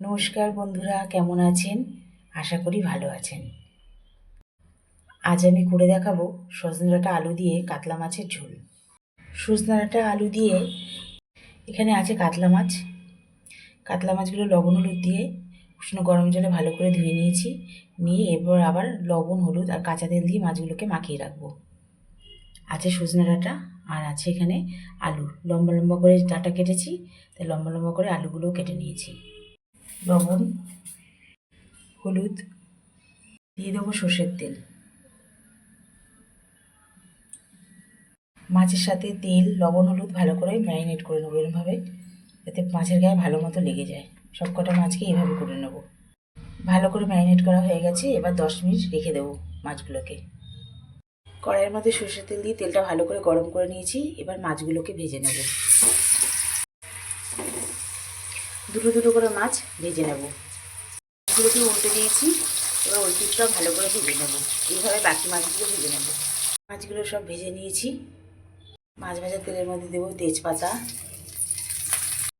নমস্কার বন্ধুরা, কেমন আছেন? আশা করি ভালো আছেন। আজ আমি করে দেখাবো সজনে ডাঁটা আলু দিয়ে কাতলা মাছের ঝোল। সজনে ডাঁটা আলু দিয়ে এখানে আছে কাতলা মাছ। কাতলা মাছগুলো লবণ হলুদ দিয়ে উষ্ণ গরম জলে ভালো করে ধুয়ে নিয়েছি। নিয়ে এরপর আবার লবণ হলুদ আর কাঁচা তেল দিয়ে মাছগুলোকে মাখিয়ে রাখবো। আছে সজনে ডাঁটা আর আছে এখানে আলু। লম্বা লম্বা করে ডাঁটা কেটেছি, তাই লম্বা লম্বা করে আলুগুলোও কেটে নিয়েছি। লবণ, হলুদ, দিয়ে দেবো সর্ষের তেল। মাছের সাথে তেল, লবণ, হলুদ ভালো করে ম্যারিনেট করে নেবো এরমভাবে, যাতে মাছের গায়ে ভালো মতো লেগে যায়। সব কটা মাছকে এইভাবে করে নেব। ভালো করে ম্যারিনেট করা হয়ে গেছে, এবার 10 মিনিট রেখে দেবো মাছগুলোকে। কড়াইয়ের মধ্যে সর্ষের তেল দিয়ে তেলটা ভালো করে গরম করে নিয়েছি। এবার মাছগুলোকে ভেজে নেব। দুটো দুটো করে মাছ ভেজে নেব। মাছগুলোকে উল্টে দিয়েছি, এবার ওই পিঠটাও ভালো করে ভেজে নেব। এইভাবে বাকি মাছগুলো ভেজে নেব। মাছগুলো সব ভেজে নিয়েছি। মাছ ভাজা তেলের মধ্যে দেবো তেজপাতা,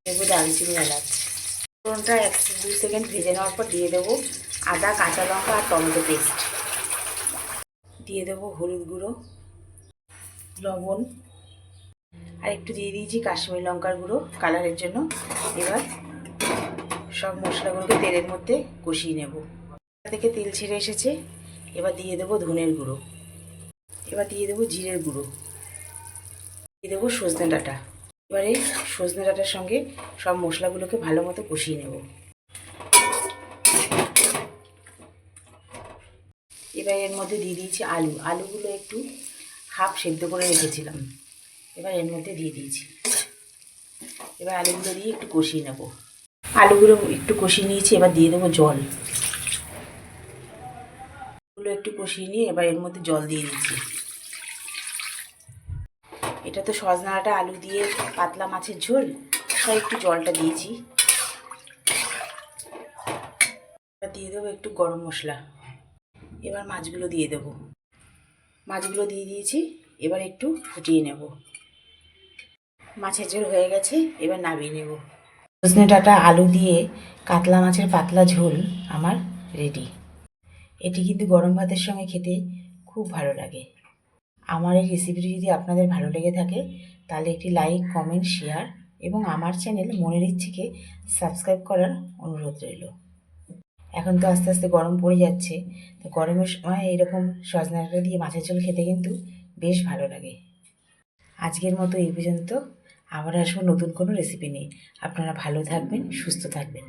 দেবো দারুচিনি, এলাচ। ফোড়নটা 1-2 সেকেন্ড ভেজে নেওয়ার পর দিয়ে দেবো আদা, কাঁচা লঙ্কা আর টমেটো পেস্ট। দিয়ে দেবো হলুদ গুঁড়ো, লবণ, আর একটু দিয়ে দিয়েছি কাশ্মীরি লঙ্কার গুঁড়ো কালারের জন্য। এবার সব মশলাগুলোকে তেলের মধ্যে কষিয়ে নেব। থেকে তেল ছেড়ে এসেছে, এবার দিয়ে দেবো ধনের গুঁড়ো, এবার দিয়ে দেবো জিরের গুঁড়ো, দিয়ে দেবো সজনে ডাঁটা। এবারে সজনে ডাঁটার সঙ্গে সব মশলাগুলোকে ভালো মতো কষিয়ে নেব। এবার এর মধ্যে দিয়ে দিয়েছি আলুগুলো একটু হাফ সেদ্ধ করে রেখেছিলাম, এবার এর মধ্যে দিয়ে দিয়েছি। এবার আলুগুলো দিয়ে একটু কষিয়ে নেব। আলুগুলো একটু কষিয়ে নিয়েছি, এবার দিয়ে দেবো জল। আলুগুলো একটু কষিয়ে নিয়ে এবার এর মধ্যে জল দিয়ে দিচ্ছি। এটা তো সজনে ডাঁটা আলু দিয়ে পাতলা মাছের ঝোল, তাই একটু জলটা দিয়েছি। এবার দিয়ে দেবো একটু গরম মশলা। এবার মাছগুলো দিয়ে দেবো। মাছগুলো দিয়ে দিয়েছি, এবার একটু ফুটিয়ে নেব। মাছের ঝোল হয়ে গেছে, এবার নামিয়ে নেব। সজনে ডাঁটা আলু দিয়ে কাতলা মাছের পাতলা ঝোল আমার রেডি। এটি কিন্তু গরম ভাতের সঙ্গে খেতে খুব ভালো লাগে। আমার এই রেসিপিটি যদি আপনাদের ভালো লেগে থাকে, তাহলে একটি লাইক, কমেন্ট, শেয়ার এবং আমার চ্যানেল মনের ইচ্ছেকে সাবস্ক্রাইব করার অনুরোধ রইল। এখন তো আস্তে আস্তে গরম পড়ে যাচ্ছে, তো গরমের সময় এইরকম সজনে ডাঁটা দিয়ে মাছের ঝোল খেতে কিন্তু বেশ ভালো লাগে। আজকের মতো এই পর্যন্ত। আবার আসবো নতুন কোনো রেসিপি নিয়ে। আপনারা ভালো থাকবেন, সুস্থ থাকবেন।